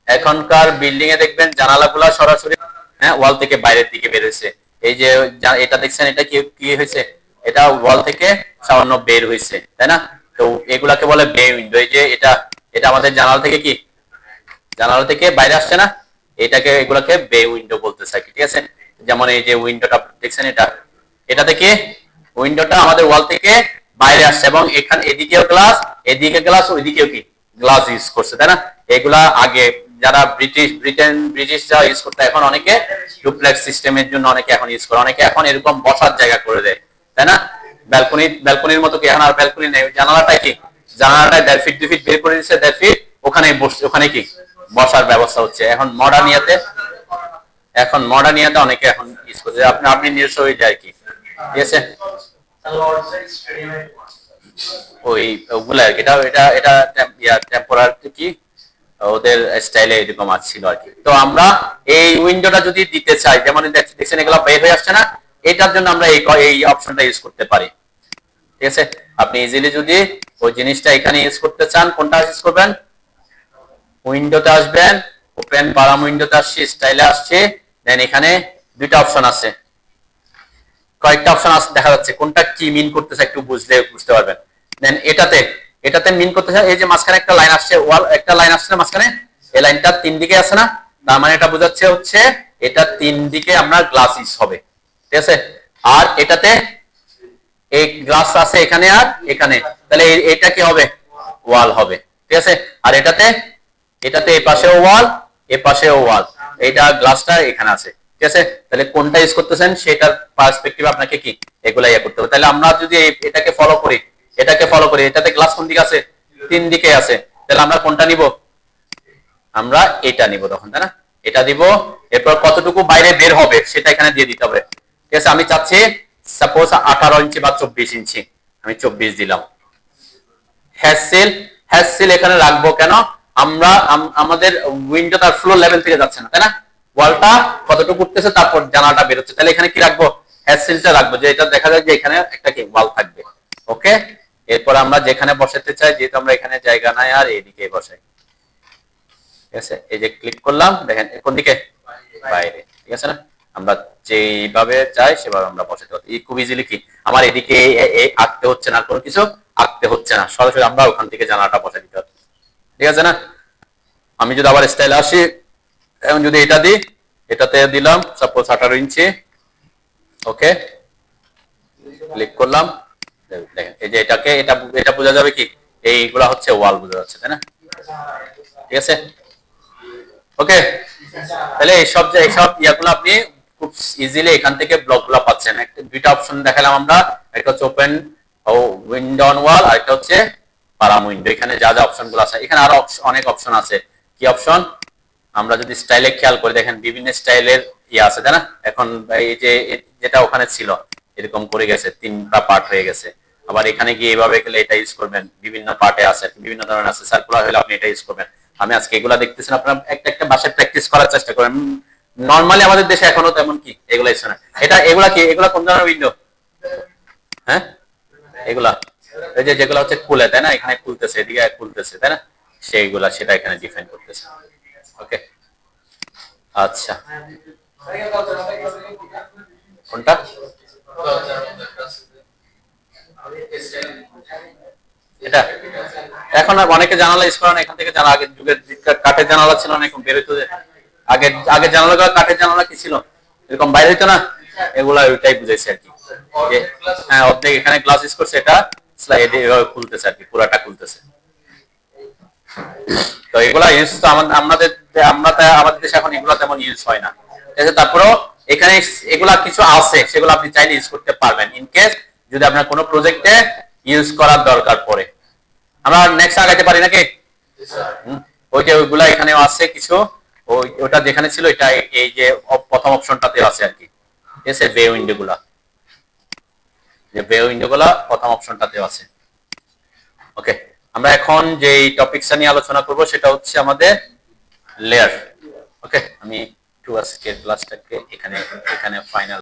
[SPEAKER 1] এখনকার বিল্ডিং এ দেখবেন জানালাগুলা সরাসরি ওয়াল থেকে বাইরের দিকে বের হয়েছে। এই যে এটা দেখছেন, এটা কি হয়েছে? এটা ওয়াল থেকে সামান্য বের হয়েছে, তাই না? তো এগুলাকে বলে বে উইন্ডো। এই যে এটা আমাদের জানালা থেকে বাইরে আসছে না, এগুলাকে বে উইন্ডো বলতেছে, ঠিক আছে? যেমন এই যে উইন্ডোটা দেখছেন, এটা থেকে উইন্ডোটা আমাদের ওয়াল থেকে বাইরে আসছে, এবং এখানে এদিকেও গ্লাস, এদিকে গ্লাস, ওইদিকেও কি গ্লাস ইউজ করছে, তাই না? এগুলা আগে যারা ব্রিটিশ যারা ইউজ করতে, এখন অনেকে ডুপ্লেক্স সিস্টেমের জন্য অনেকে এখন ইউজ করে, অনেকে এখন এরকম বসার জায়গা করে দেয়, তাই না? ব্যালকনির মতো কি এখন আর ব্যালকনি নেই, জানালাটা 1.5 ফিট 2 ফিট বের করে দিচ্ছে, 1.5 ফিট ওখানে কি বসার ব্যবস্থা হচ্ছে। এখন মডার্নিয়াতে অনেকে এখন ইউজ করছে, আপনি নিজস্ব হয়ে যায় কি, ঠিক আছে? ওগুলা আর কি, এটা টেম্পোরারি কি ওদের স্টাইলে এরকম ছিল আর কি। তো আমরা এই উইন্ডোটা যদি দিতে চাই, যেমন দেখছেন এগুলা বের হয়ে আসছে না, এটার জন্য আমরা এই অপশনটা ইউজ করতে পারি, ঠিক আছে? আপনি ইজিলি যদি ওই জিনিসটা এখানে ইউজ করতে চান, কোনটা ইউজ করবেন? উইন্ডোতে আসবেন, ওপেন পারাম উইন্ডোতে আসছি, স্টাইলে আসছে, দেন এখানে দুইটা অপশন আছে, কয়েকটা অপশন আছে দেখা যাচ্ছে, কোনটা কি মিন করতেছে একটু বুঝতে পারবেন। দেন এটাতে মিন করতেছে, এই যে মাঝখানে একটা লাইন আসছে, একটা লাইন আসছে না মাঝখানে, এই লাইনটা 3 দিকে আছে না, তার মানে এটা বোঝাচ্ছে হচ্ছে এটা 3 দিকে আমরা গ্লাস ইউজ হবে, ঠিক আছে? আর এটাতে এই গ্লাস আছে এখানে আর এখানে, তাহলে এটা কি হবে? ওয়াল হবে, ঠিক আছে? আর এটাতে এই পাশেও ওয়াল, এই পাশেও ওয়াল, এটা গ্লাসটা এখানে আছে, ঠিক আছে? তাহলে কোনটা ইউজ করতেছেন সেটার পার্সপেক্টিভ আপনাকে কি এগুলা করতে হবে। তাহলে আমরা যদি এটাকে ফলো করি, এটাতে গ্লাস কোন দিকে আছে? 3 দিকে আছে, তাহলে আমরা কোনটা নিব? আমরা এটা নিব তখন, তাই না? এটা দিব, এরপর কতটুকু বাইরে বের হবে সেটা এখানে দিয়ে দিতে হবে, ঠিক আছে? আমি চাচ্ছি সাপোজ 18 ইঞ্চি বা 24 ইঞ্চি, আমি 24 দিলাম। হ্যাসিল এখানে রাখবো কেন? আমরা আমাদের উইন্ডো তার ফ্লোর লেভেল থেকে যাচ্ছে না, তাই না? ওয়ালটা কতটুকু উঠতেছে, তারপর জানালাটা বের হচ্ছে, তাহলে এখানে কি রাখবো? হ্যাসিলটা রাখবো, যে এটা দেখা যায় যে এখানে একটা কি ওয়াল থাকবে। ওকে, এরপর আমরা যেখানে বসাতে চাই, যেহেতু আমরা এখানে জায়গা নাই, আর এইদিকে বসাই, ঠিক আছে? এই যে ক্লিক করলাম, দেখেন কোন দিকে? বাইরে, ঠিক আছে না? আমরা যেভাবে চাই সেভাবে আমরা বসাতে পারি খুব ইজিলি। কি আমার এদিকে আঁকতে হচ্ছে না, কোনো কিছু আঁকতে হচ্ছে না, সরাসরি আমরা ওখান থেকে জানালাটা বসা দিতে পারি, ঠিক আছে না? আমি যদি আবার স্টাইলে আসি, এখন যদি এটা দিই, এটাতে দিলাম সাপোজ 18 ইঞ্চি, ওকে, ক্লিক করলাম, দেখেন এই যে এটা বোঝা যাবে কি এইগুলা হচ্ছে ওয়াল, বোঝা যাচ্ছে, তাই না? ঠিক আছে, ওকে। তাহলে এইসব ইয়াগুলো আপনি খুব ইজিলি এখান থেকে ব্লকগুলো পাচ্ছেন। দুইটা অপশন দেখালাম আমরা, একটা হচ্ছে ওপেন উইন্ডো অন ওয়াল, আর একটা হচ্ছে পারাম উইন্ডো। এখানে যা যা অপশনগুলো আছে, এখানে আরো অনেক অপশন আছে। কি অপশন? আমরা যদি স্টাইলে খেয়াল করে দেখেন, বিভিন্ন স্টাইলের ইয়ে আছে, তাই না? এখন এই যে যেটা ওখানে ছিল এরকম করে গেছে, 3টা পার্ট হয়ে গেছে। আবার এখানে গিয়ে এইভাবে গেলে এটা ইউজ করবেন, বিভিন্ন পার্টে আছে, বিভিন্ন ধরনের আছে, সার্কুলার হলে আপনি এটা ইউজ করবেন। আমি আজকে এগুলা দেখতেছেন, আপনারা একটা বাসায় প্র্যাকটিস করার চেষ্টা করেন। নরমালি আমাদের দেশে এখনো তেমন কি এগুলা ইউজ না। এগুলা কি, এগুলা কোন ধরনের উইন্ডো? হ্যাঁ, এগুলা এই যে যেগুলা হচ্ছে খুলে, তাই না? এখানে খুলতেছে, এদিকে খুলতেছে, তাই না? সেইগুলা সেটা এখানে ডিফাইন করতেছে। ওকে, আচ্ছা, কোনটা? এটা এখন অনেকে জানালা ইউজ করেন, এখান থেকে জানা, আগের যুগের কাঠের জানালা ছিল না, এখন বের হইতো। আগে জানালাগুলো কাঠের জানালা কি ছিল, এরকম বাইরে হইতো না, এগুলা ওইটাই বুঝাইছে আর কি। হ্যাঁ অর্ধেক এখানে গ্লাস ইউজ করছে, এটা স্লাইড এভাবে খুলতেছে আর কি, পুরাটা খুলতেছে। তো এগুলা ইউজ তো আমাদের আমাদের দেশে এখন এগুলা তেমন ইউজ হয় না। ঠিক আছে, তারপরেও এখানে এগুলা কিছু আছে সেগুলো আপনি চাইলে ইউজ করতে পারবেন ইন কেস যদি আপনার কোনো প্রজেক্টে ইউজ করার দরকার পড়ে। আমরা নেক্সট আগাইতে পারি নাকি? ওই যে ওইগুলা এখানেও আছে কিছু, ওটা যেখানে ছিল এটা এই যে প্রথম অপশনটাতে আছে আর কি। ঠিক আছে, বে উইন্ডো গুলা, যে বে উইন্ডো গুলা প্রথম অপশনটাতে আছে। ওকে, আমরা এখন যে টপিকটা নিয়ে আলোচনা করব সেটা হচ্ছে আমাদের লেয়ার। ওকে, আমি একটু আজকের ক্লাসটাকে এখানে ফাইনাল